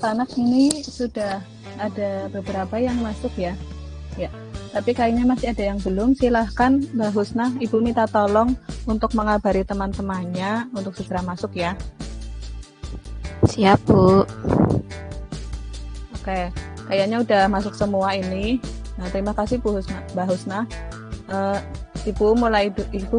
anak-anak ini sudah ada beberapa yang masuk ya. Ya, tapi kayaknya masih ada yang belum. Silahkan Mbak Husna, Ibu minta tolong untuk mengabari teman-temannya untuk segera masuk ya. Siap, Bu. Oke, kayaknya udah masuk semua ini. Nah, terima kasih Mbak Husna. Ibu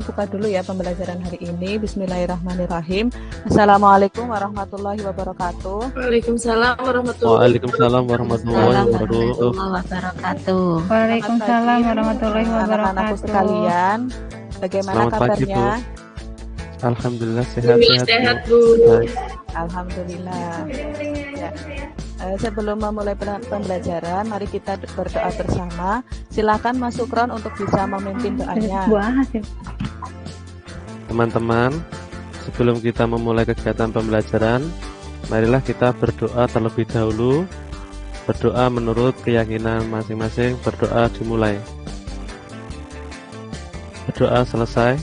buka dulu ya pembelajaran hari ini. Bismillahirrahmanirrahim. Assalamualaikum warahmatullahi wabarakatuh. Waalaikumsalam warahmatullahi wabarakatuh. Waalaikumsalam warahmatullahi wabarakatuh. Anak-anakku sekalian, bagaimana Selamat kabarnya? pagi, Bu. Alhamdulillah sehat, Bu. Alhamdulillah. Ya. Sebelum memulai pembelajaran, mari kita berdoa bersama. Silakan Mas Sukron untuk bisa memimpin doanya. Teman-teman, sebelum kita memulai kegiatan pembelajaran, marilah kita berdoa terlebih dahulu. Berdoa menurut keyakinan masing-masing. Berdoa dimulai. Berdoa selesai.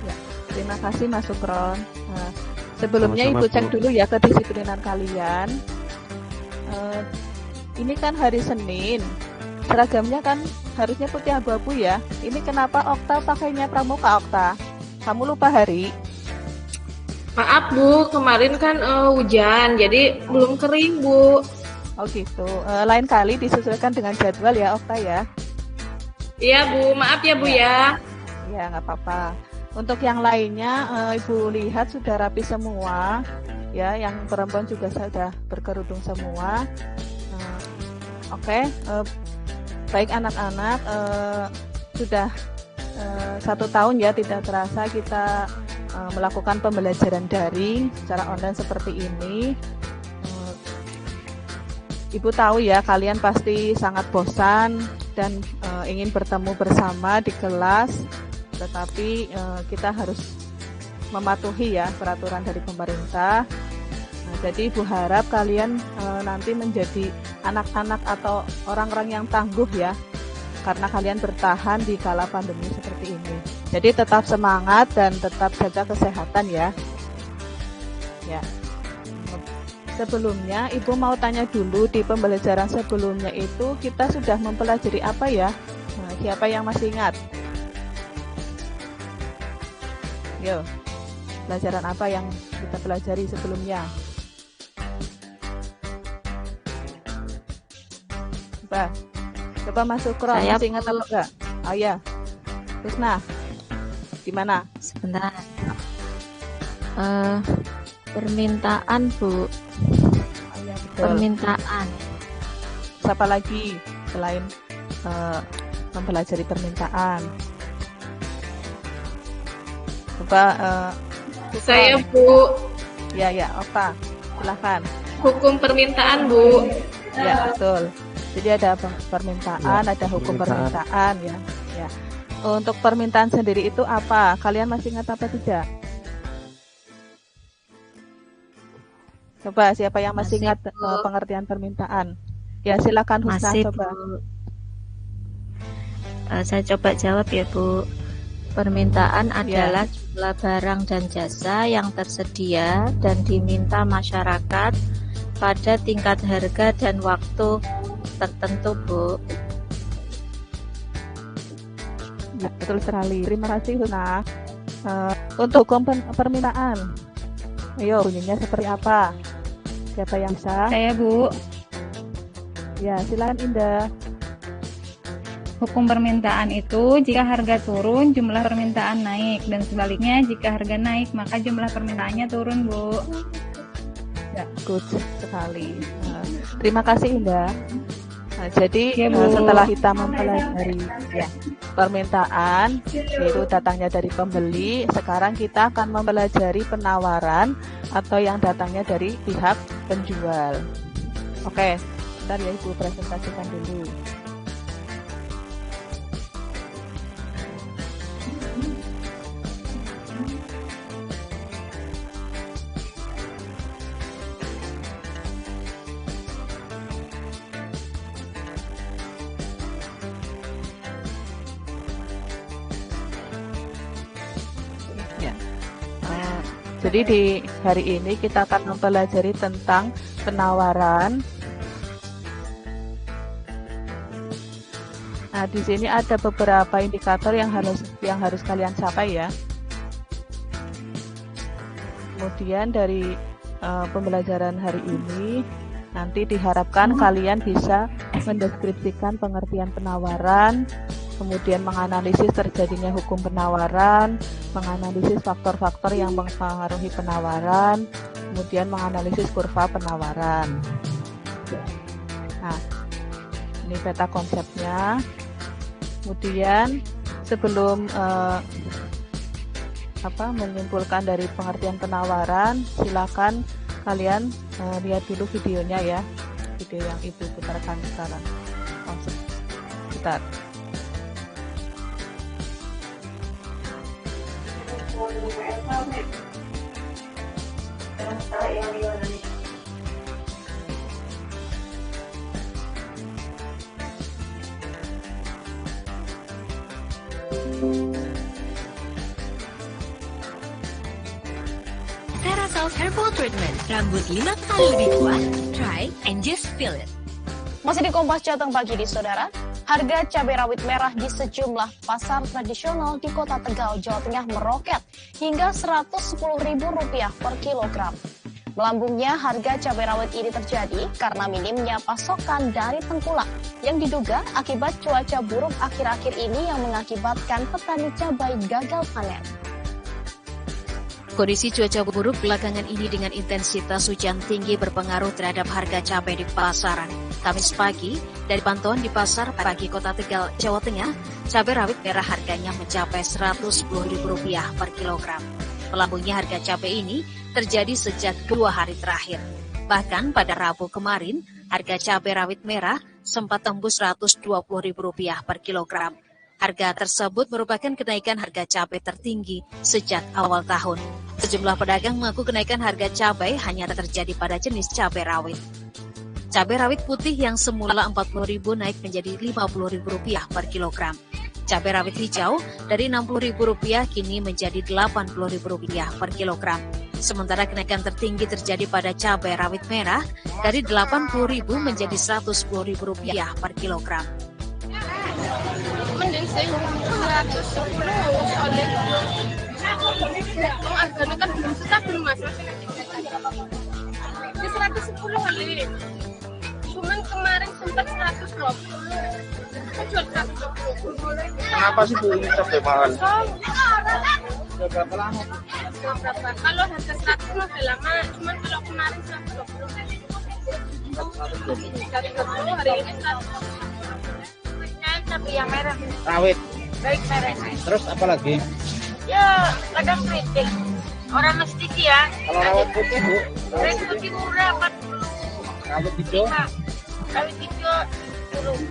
Ya, terima kasih Mas Sukron. Sebelumnya Sama-sama, Ibu cek Bu. dulu ya kedisiplinan kalian. Ini kan hari Senin, seragamnya kan harusnya putih abu-abu ya. Ini kenapa Okta pakainya pramuka, Okta? Kamu lupa hari? Maaf Bu, kemarin kan hujan, jadi belum kering Bu. Oh gitu. Lain kali disesuaikan dengan jadwal ya, Okta ya. Iya Bu, maaf ya Bu ya. Ya nggak apa-apa. Untuk yang lainnya, Ibu lihat sudah rapi semua. Ya, yang perempuan juga sudah berkerudung semua. Oke, baik anak-anak, sudah 1 tahun ya tidak terasa kita melakukan pembelajaran daring secara online seperti ini. Ibu tahu ya kalian pasti sangat bosan dan ingin bertemu bersama di kelas, tetapi kita harus mematuhi ya peraturan dari pemerintah. Jadi Ibu harap kalian nanti menjadi anak-anak atau orang-orang yang tangguh ya, karena kalian bertahan di kala pandemi seperti ini. Jadi tetap semangat dan tetap jaga kesehatan ya. Ya. Sebelumnya Ibu mau tanya dulu, di pembelajaran sebelumnya itu kita sudah mempelajari apa ya? Nah, siapa yang masih ingat? Yo, pelajaran apa yang kita pelajari sebelumnya? Coba masuk Kron, masih ingat apa enggak? Oh ya, terus nah, gimana? Sebentar. Permintaan Bu. Oh, ya, betul. Permintaan. Siapa lagi selain mempelajari permintaan? Coba Saya Bu. Ya, Okta, silakan. Hukum permintaan Bu. Ya, betul. Jadi ada permintaan, ada hukum permintaan ya. Ya. Untuk permintaan sendiri itu apa? Kalian masih ingat apa tidak? Coba siapa yang masih ingat pengertian permintaan? Ya, silakan Husna coba. Saya coba jawab ya Bu. Permintaan adalah jumlah barang dan jasa yang tersedia dan diminta masyarakat pada tingkat harga dan waktu tertentu Bu. Ya, betul sekali. Terima kasih Husna. Untuk hukum permintaan, ayo bunyinya seperti apa? Siapa yang bisa? Saya Bu. Ya, silakan Indah. Hukum permintaan itu jika harga turun jumlah permintaan naik, dan sebaliknya jika harga naik maka jumlah permintaannya turun Bu. Ya, good sekali. Terima kasih Indah. Jadi ya, setelah kita mempelajari ya, permintaan, yaitu datangnya dari pembeli, sekarang kita akan mempelajari penawaran atau yang datangnya dari pihak penjual. Oke, bentar ya Ibu presentasikan dulu. Jadi di hari ini kita akan mempelajari tentang penawaran. Nah, di sini ada beberapa indikator yang harus kalian capai ya. Kemudian dari pembelajaran hari ini nanti diharapkan kalian bisa mendeskripsikan pengertian penawaran, kemudian menganalisis terjadinya hukum penawaran, menganalisis faktor-faktor yang mempengaruhi penawaran, kemudian menganalisis kurva penawaran. Nah, ini peta konsepnya. Kemudian sebelum menyimpulkan dari pengertian penawaran, silakan kalian lihat dulu videonya ya, video yang ibu putarkan sekarang. Sebentar. Terasol Herbal Treatment, rambut 5 kali lebih kuat. Try and just feel it. Masih di Kompas Jateng pagi di saudara, harga cabai rawit merah di sejumlah pasar tradisional di Kota Tegal, Jawa Tengah meroket hingga Rp110.000 per kilogram. Melambungnya harga cabai rawit ini terjadi karena minimnya pasokan dari tengkulak yang diduga akibat cuaca buruk akhir-akhir ini yang mengakibatkan petani cabai gagal panen. Kondisi cuaca buruk belakangan ini dengan intensitas hujan tinggi berpengaruh terhadap harga cabai di pasaran. Kamis pagi, dari pantauan di pasar pagi Kota Tegal, Jawa Tengah, cabai rawit merah harganya mencapai Rp110.000 per kilogram. Melambungnya harga cabai ini terjadi sejak 2 hari terakhir. Bahkan pada Rabu kemarin, harga cabai rawit merah sempat tembus Rp120.000 per kilogram. Harga tersebut merupakan kenaikan harga cabai tertinggi sejak awal tahun. Sejumlah pedagang mengaku kenaikan harga cabai hanya terjadi pada jenis cabai rawit. Cabai rawit putih yang semula Rp40.000 naik menjadi Rp50.000 per kilogram. Cabai rawit hijau dari Rp60.000 kini menjadi Rp80.000 per kilogram. Sementara kenaikan tertinggi terjadi pada cabai rawit merah dari Rp80.000 menjadi Rp110.000 per kilogram. Mending sih 110 soalnya harganya kan belum stabil mas. Di 110 kali. Cuman kemarin sempat 120. Jual 120. Kenapa sih Bu ini cabai mahal? Sudah berapa lama? Kalau harga 100 udah lama, cuman kalau kemarin 120. 120 hari ini 120. Cabai yang merah. Rawit. Baik merah. Terus apa lagi? Ya, kadang keriting. Orang mesti ya. Kalau rawit putih Bu? Rawit putih murah 40. Rawit hijau? Rawit hijau 10.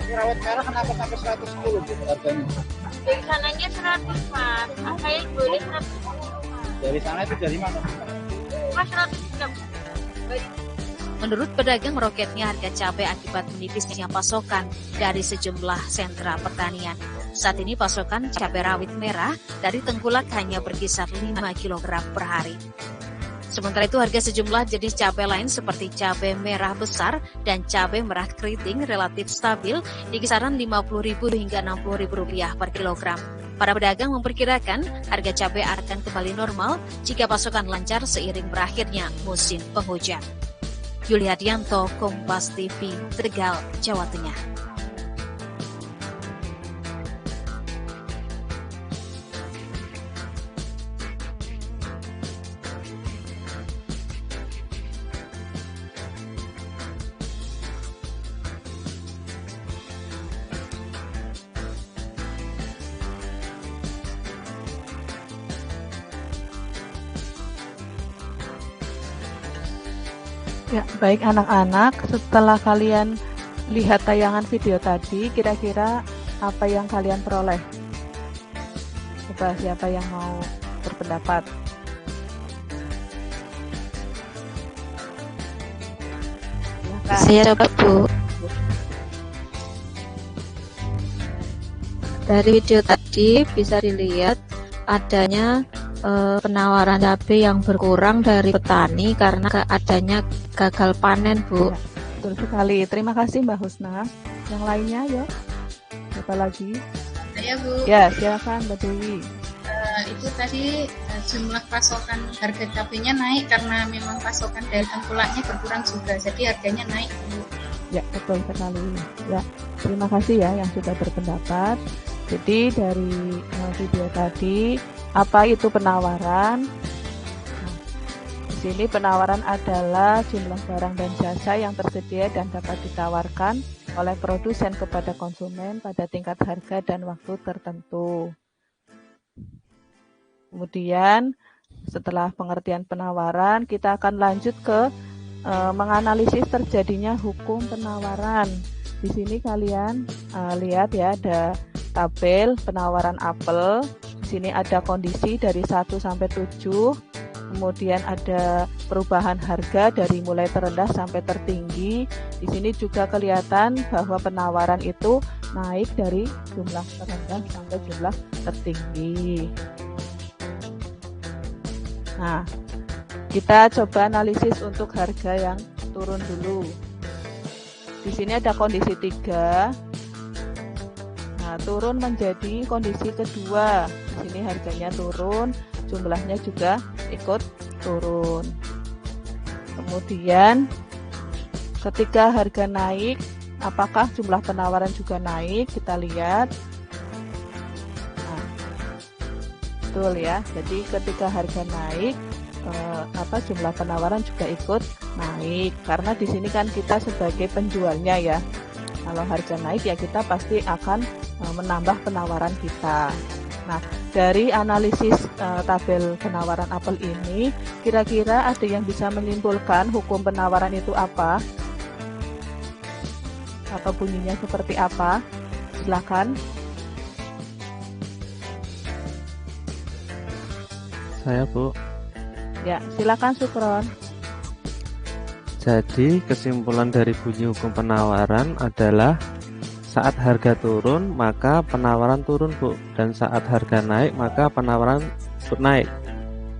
Ini rawit merah kenapa sampai 110 Bu harganya? Dari sananya 100 mas. Saya boleh 110. Dari sana itu dari mana? Mas 160. Menurut pedagang, meroketnya harga cabai akibat menipisnya pasokan dari sejumlah sentra pertanian. Saat ini pasokan cabai rawit merah dari tengkulak hanya berkisar 5 kg per hari. Sementara itu harga sejumlah jenis cabai lain seperti cabai merah besar dan cabai merah keriting relatif stabil di kisaran Rp50.000 hingga Rp60.000 per kilogram. Para pedagang memperkirakan harga cabai akan kembali normal jika pasokan lancar seiring berakhirnya musim penghujan. Yuli Hadianto, Kompas TV, Tegal, Jawa Tengah. Ya, baik anak-anak, setelah kalian lihat tayangan video tadi, kira-kira apa yang kalian peroleh? Coba siapa yang mau berpendapat? Saya coba Bu. Dari video tadi bisa dilihat adanya penawaran cabai yang berkurang dari petani karena adanya gagal panen, Bu. Ya, betul sekali. Terima kasih Mbak Husna. Yang lainnya ya. Apa lagi? Saya Bu, Ya, silakan Mbak Dewi. itu tadi jumlah pasokan harga cabenya naik karena memang pasokan dari tengkulaknya berkurang juga, jadi harganya naik Bu. Ya, betul sekali. Ya, terima kasih ya yang sudah berpendapat. Jadi dari video tadi, apa itu penawaran? Nah, di sini penawaran adalah jumlah barang dan jasa yang tersedia dan dapat ditawarkan oleh produsen kepada konsumen pada tingkat harga dan waktu tertentu. Kemudian setelah pengertian penawaran, kita akan lanjut ke menganalisis terjadinya hukum penawaran. Di sini kalian lihat ya, ada tabel penawaran apel. Di sini ada kondisi dari 1 sampai 7. Kemudian ada perubahan harga dari mulai terendah sampai tertinggi. Di sini juga kelihatan bahwa penawaran itu naik dari jumlah terendah sampai jumlah tertinggi. Nah, kita coba analisis untuk harga yang turun dulu. Di sini ada kondisi 3. Nah, turun menjadi kondisi kedua. Di sini harganya turun, jumlahnya juga ikut turun. Kemudian ketika harga naik, apakah jumlah penawaran juga naik? Kita lihat. Nah, betul ya. Jadi ketika harga naik, jumlah penawaran juga ikut naik. Karena di sini kan kita sebagai penjualnya ya. Kalau harga naik ya kita pasti akan menambah penawaran kita. Nah, dari analisis tabel penawaran apel ini, kira-kira ada yang bisa menyimpulkan hukum penawaran itu apa? Atau bunyinya seperti apa? Silakan. Saya, Bu. Ya, silakan Sukron. Jadi kesimpulan dari bunyi hukum penawaran adalah saat harga turun maka penawaran turun, Bu, dan saat harga naik maka penawaran naik.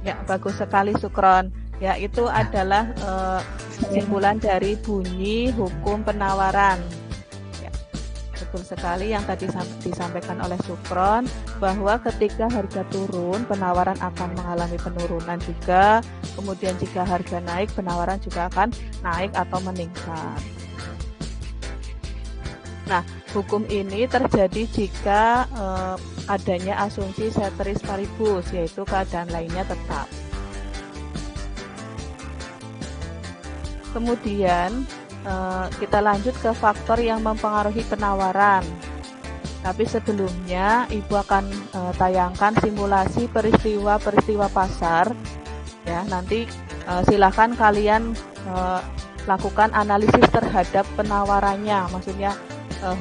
Ya, bagus sekali Sukron. Ya, itu adalah kesimpulan dari bunyi hukum penawaran. Ya, betul sekali yang tadi disampaikan oleh Sukron, bahwa ketika harga turun penawaran akan mengalami penurunan juga. Kemudian jika harga naik penawaran juga akan naik atau meningkat. Nah, hukum ini terjadi jika adanya asumsi ceteris paribus, yaitu keadaan lainnya tetap. Kemudian kita lanjut ke faktor yang mempengaruhi penawaran. Tapi sebelumnya Ibu akan tayangkan simulasi peristiwa-peristiwa pasar. Ya, nanti silakan kalian lakukan analisis terhadap penawarannya, maksudnya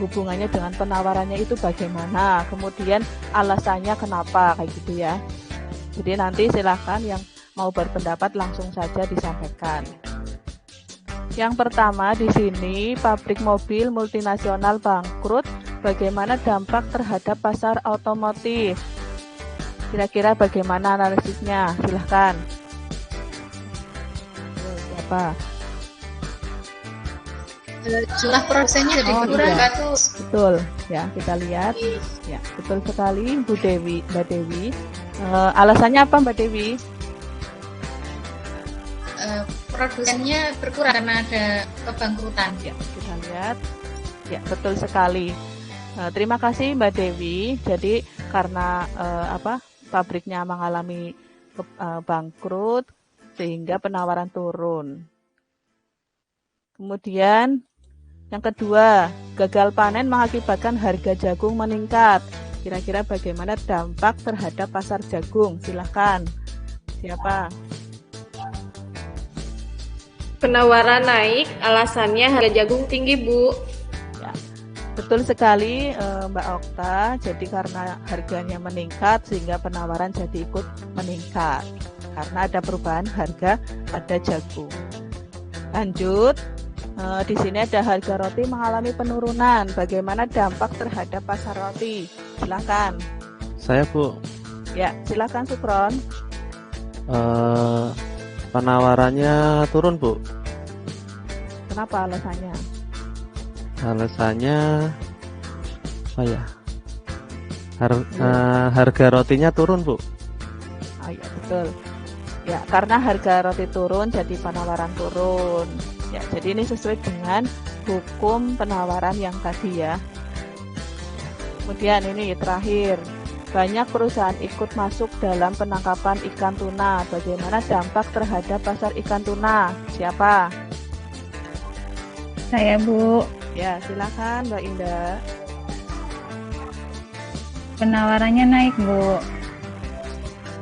hubungannya dengan penawarannya itu bagaimana, kemudian alasannya kenapa, kayak gitu ya. Jadi nanti silakan yang mau berpendapat langsung saja disampaikan. Yang pertama di sini, pabrik mobil multinasional bangkrut, bagaimana dampak terhadap pasar otomotif? Kira-kira bagaimana analisisnya? Silahkan. Siapa? Jumlah produsennya jadi berkurang, iya. Tuh. Betul, ya kita lihat. Ya, betul sekali Mbak Dewi. Alasannya apa Mbak Dewi? Produsennya berkurang karena ada kebangkrutan. Ya, kita lihat. Ya, betul sekali. Terima kasih Mbak Dewi. Jadi karena pabriknya mengalami bangkrut sehingga penawaran turun. Kemudian yang kedua, gagal panen mengakibatkan harga jagung meningkat. Kira-kira bagaimana dampak terhadap pasar jagung? Silahkan. Siapa? Penawaran naik, alasannya harga jagung tinggi, Bu. Ya, betul sekali Mbak Okta. Jadi karena harganya meningkat sehingga penawaran jadi ikut meningkat. Karena ada perubahan harga pada jagung. Lanjut. Di sini ada harga roti mengalami penurunan. Bagaimana dampak terhadap pasar roti? Silakan. Saya, Bu. Ya, silakan Sukron. Penawarannya turun, Bu. Kenapa alasannya? Alasannya apa ya? Harga rotinya turun, Bu. Iya betul. Ya, karena harga roti turun, jadi penawaran turun. Ya, jadi ini sesuai dengan hukum penawaran yang tadi ya. Kemudian ini terakhir, banyak perusahaan ikut masuk dalam penangkapan ikan tuna. Bagaimana dampak terhadap pasar ikan tuna? Siapa? Saya, Bu. Ya, silakan Mbak Indah. Penawarannya naik, Bu.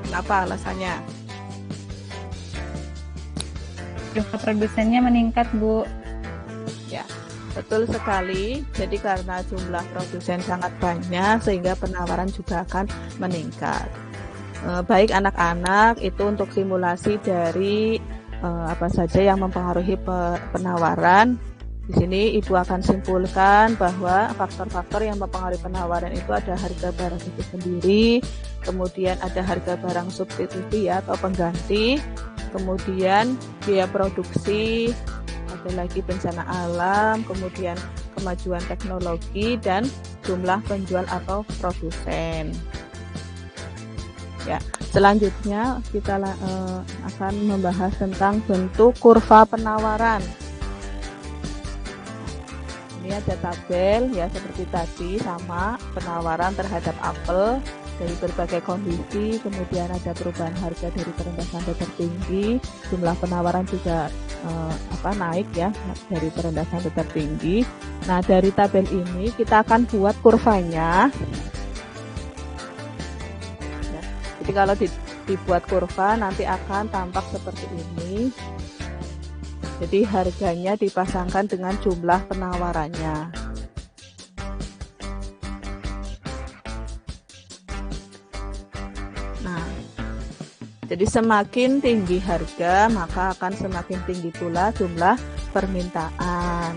Kenapa alasannya? Jumlah produsennya meningkat, Bu. Ya, betul sekali. Jadi karena jumlah produsen sangat banyak sehingga penawaran juga akan meningkat. Baik anak-anak itu untuk simulasi dari apa saja yang mempengaruhi penawaran. Di sini Ibu akan simpulkan bahwa faktor-faktor yang mempengaruhi penawaran itu ada harga barang itu sendiri, kemudian ada harga barang substitusi ya atau pengganti, kemudian biaya produksi, ada lagi bencana alam, kemudian kemajuan teknologi dan jumlah penjual atau produsen. Ya, selanjutnya kita akan membahas tentang bentuk kurva penawaran. Ini ada tabel ya seperti tadi, sama penawaran terhadap apel dari berbagai kondisi, kemudian ada perubahan harga dari terendah sampai tertinggi, jumlah penawaran juga naik ya dari terendah sampai tertinggi. Nah, dari tabel ini kita akan buat kurvanya ya. Jadi kalau dibuat kurva nanti akan tampak seperti ini. Jadi harganya dipasangkan dengan jumlah penawarannya. Nah, jadi semakin tinggi harga, maka akan semakin tinggi pula jumlah permintaan.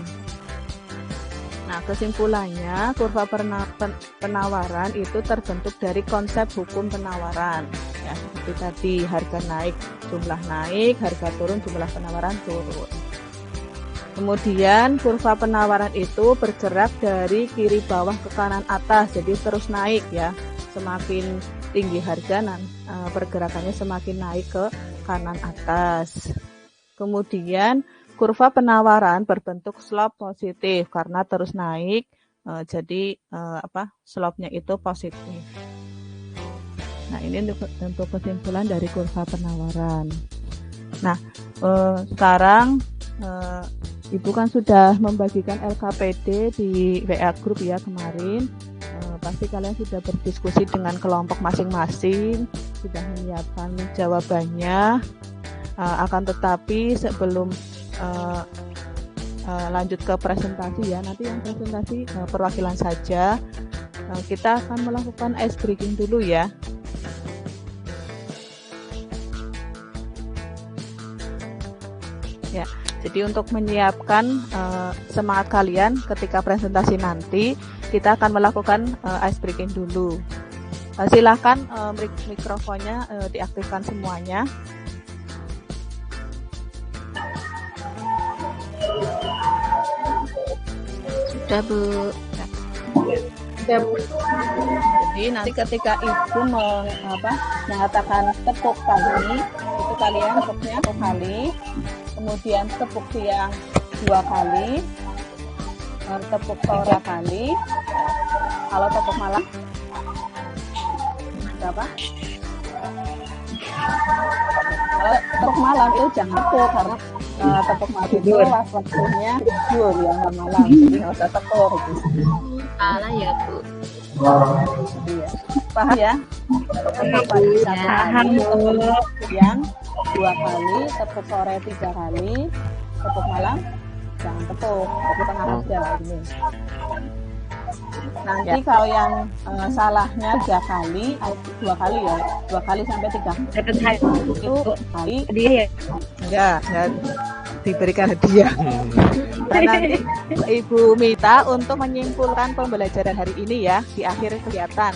Nah, kesimpulannya, kurva penawaran itu terbentuk dari konsep hukum penawaran. Ya, seperti tadi, harga naik, jumlah naik, harga turun, jumlah penawaran turun. Kemudian kurva penawaran itu bergerak dari kiri bawah ke kanan atas, jadi terus naik ya. Semakin tinggi harga, pergerakannya semakin naik ke kanan atas. Kemudian kurva penawaran berbentuk slope positif karena terus naik, jadi slope-nya itu positif. Nah, ini untuk kesimpulan dari kurva penawaran. Nah, sekarang Ibu kan sudah membagikan LKPD di WA Group ya kemarin. Pasti kalian sudah berdiskusi dengan kelompok masing-masing, sudah menyiapkan jawabannya. Akan tetapi sebelum lanjut ke presentasi ya, nanti yang presentasi perwakilan saja. Kita akan melakukan ice breaking dulu ya. Ya, jadi untuk menyiapkan semangat kalian ketika presentasi nanti, kita akan melakukan ice breaking dulu. Silakan mikrofonnya diaktifkan semuanya. Sudah, Bu. Sudah, Bu. Jadi nanti ketika Ibu mengatakan tepuk pagi, itu kalian tepuknya 1 kali. Kemudian tepuk siang 2 kali, tepuk sore 2 kali. Kalau tepuk malam berapa? Kalau tepuk malam itu jangan tepuk karena tepuk malam itu waktunya tidur ya malam, jadi nggak usah tepuk. Salah ya, Bu. Iya. Paham ya? Tepuk pagi 1 kali, tepuk siang 2 kali, tepuk sore 3 kali, tepuk malam jangan tepuk, tepuk tengah aja ini. Nanti ya, kalau yang salahnya 3 kali, 2 kali ya, 2 kali sampai 3 itu kali Hadiah ya? Enggak diberikan hadiah. Dan nanti Ibu minta untuk menyimpulkan pembelajaran hari ini ya di akhir kegiatan.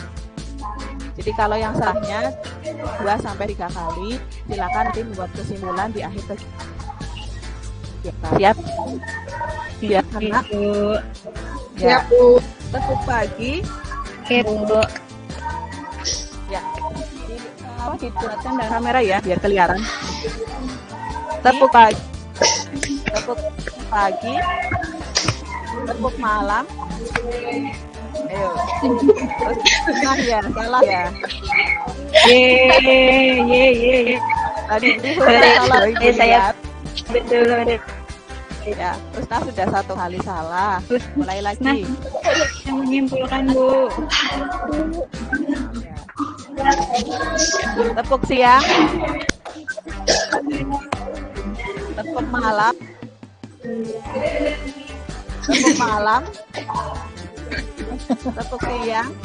Jadi kalau yang salahnya 2 sampai 3 kali. Silakan nanti membuat kesimpulan di akhir kegiatan. Siap? Siap, anak? Ya. Tepuk pagi. Oke, Bu. Ya. Dibuatkan dengan kamera ya, biar kelihatan. Tepuk pagi. Tepuk pagi. Tepuk malam. Ayo. Terus ya, salah ya. Ye. Tadi salah. Saya betul. Ya, Ustaz sudah 1 kali salah. Mulai lagi. Yang menyimpulkan, Bu. Tepuk siang. Tepuk malam. Tepuk malam. Tepuk siang.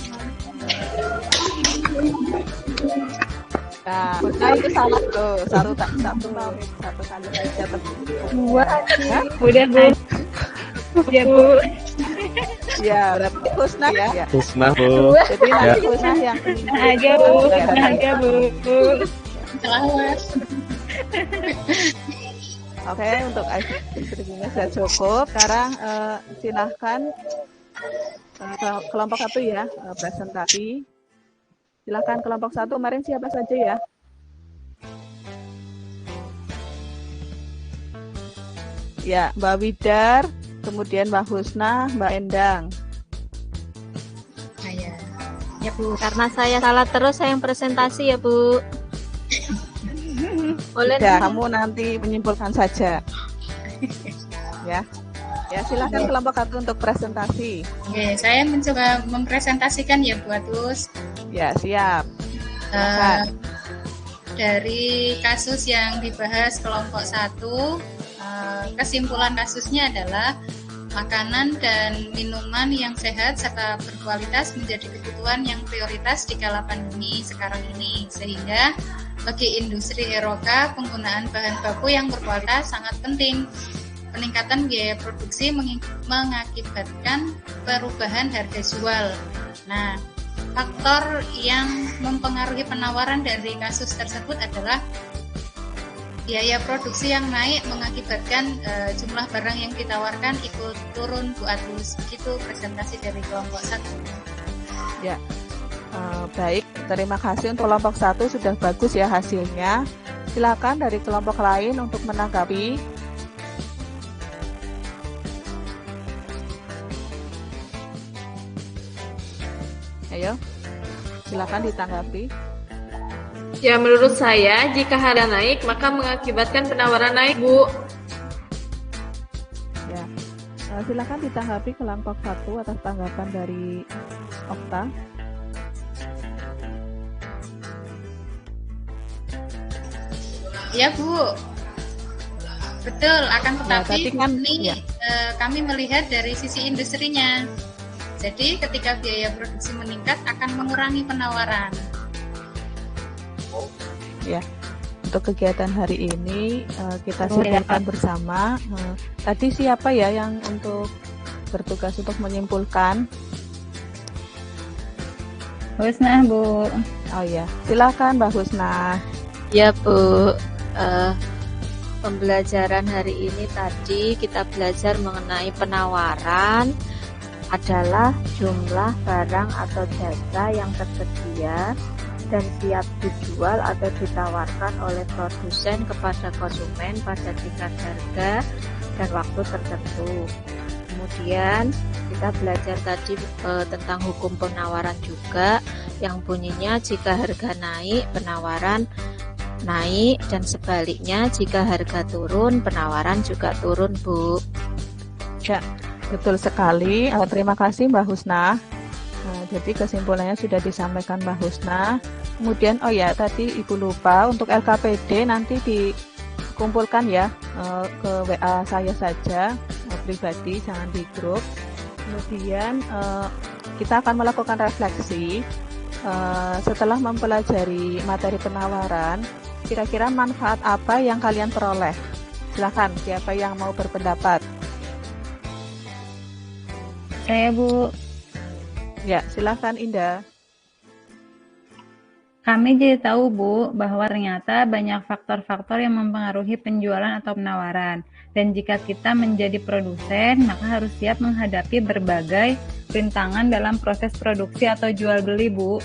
Nah, itu salah tuh. Satu kali saja tepuk. 2. Udah, Bu. Ya, Bu. Ya, berarti Husna ya. Husna, Bu. Jadi nanti Husna yang Aja, Bu. Aja, Bu. Selamat. Oke, untuk ICT-nya sudah cukup. Sekarang silahkan kelompok 1 ya, presentasi. Silahkan kelompok 1, kemarin siapa saja ya? Ya, Mbak Widar, kemudian Mbak Husna, Mbak Endang. Ya, Bu. Karena saya salah terus, saya yang presentasi ya, Bu. Boleh. Tidak, kamu nanti menyimpulkan saja. Ya. Ya, silakan kelompok 1 untuk presentasi. Oke, saya mencoba mempresentasikan ya, Bu Atus. Ya, siap. Dari kasus yang dibahas kelompok 1, kesimpulan kasusnya adalah makanan dan minuman yang sehat serta berkualitas menjadi kebutuhan yang prioritas di kala pandemi sekarang ini, sehingga bagi industri eroka penggunaan bahan baku yang berkualitas sangat penting. Peningkatan biaya produksi mengakibatkan perubahan harga jual. Nah, faktor yang mempengaruhi penawaran dari kasus tersebut adalah biaya produksi yang naik mengakibatkan jumlah barang yang ditawarkan ikut turun, Bu Atus. Begitu presentasi dari kelompok 1. Ya, baik. Terima kasih untuk kelompok 1, sudah bagus ya hasilnya. Silakan dari kelompok lain untuk menanggapi. Ayo, silakan ditanggapi. Ya, menurut saya, jika harga naik, maka mengakibatkan penawaran naik, Bu. Ya, silakan ditanggapi kelompok 1 atas tanggapan dari Okta. Ya, Bu. Betul, akan tetapi kami melihat dari sisi industrinya. Jadi ketika biaya produksi meningkat akan mengurangi penawaran. Ya, untuk kegiatan hari ini kita siapkan bersama. Tadi siapa ya yang untuk bertugas untuk menyimpulkan? Husna, Bu. Oh ya, silakan Mbak Husna. Ya, Bu. Pembelajaran hari ini tadi kita belajar mengenai penawaran adalah jumlah barang atau jasa yang tersedia dan siap dijual atau ditawarkan oleh produsen kepada konsumen pada tingkat harga dan waktu tertentu. Kemudian kita belajar tadi tentang hukum penawaran juga, yang bunyinya jika harga naik, penawaran naik, dan sebaliknya jika harga turun, penawaran juga turun, Bu. Ya, betul sekali. Terima kasih Mbak Husna. Jadi kesimpulannya sudah disampaikan Mbak Husna. Kemudian, oh ya, tadi Ibu lupa, untuk LKPD nanti dikumpulkan ya ke WA saya saja, pribadi, jangan di grup. Kemudian kita akan melakukan refleksi setelah mempelajari materi penawaran. Kira-kira manfaat apa yang kalian peroleh? Silakan, siapa yang mau berpendapat? Saya, Bu. Ya, silakan Indah. Kami jadi tahu, Bu, bahwa ternyata banyak faktor-faktor yang mempengaruhi penjualan atau penawaran. Dan jika kita menjadi produsen, maka harus siap menghadapi berbagai rintangan dalam proses produksi atau jual beli, Bu.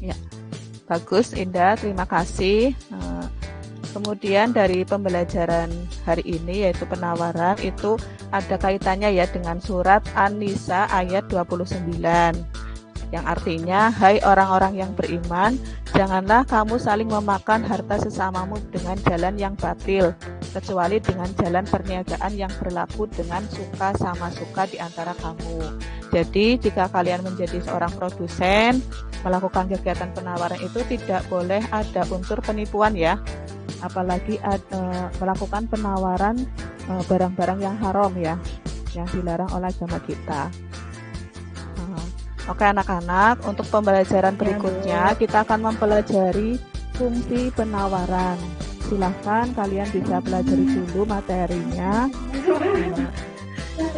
Ya, bagus, Indah. Terima kasih. Kemudian dari pembelajaran hari ini, yaitu penawaran, itu ada kaitannya ya dengan surat An-Nisa ayat 29. Yang artinya, hai orang-orang yang beriman, janganlah kamu saling memakan harta sesamamu dengan jalan yang batil, kecuali dengan jalan perniagaan yang berlaku dengan suka sama suka di antara kamu. Jadi, jika kalian menjadi seorang produsen, melakukan kegiatan penawaran itu tidak boleh ada unsur penipuan ya. Apalagi melakukan penawaran barang-barang yang haram ya, yang dilarang oleh agama kita. Oke anak-anak, untuk pembelajaran berikutnya kita akan mempelajari fungsi penawaran. Silahkan kalian bisa pelajari dulu materinya.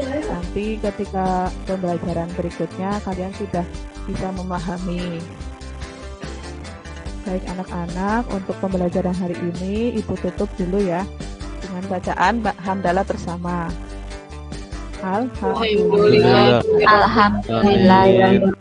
Nanti ketika pembelajaran berikutnya kalian sudah bisa memahami. Baik anak-anak, untuk pembelajaran hari ini Ibu tutup dulu ya dengan bacaan hamdalah bersama. Alhamdulillah. Alhamdulillah.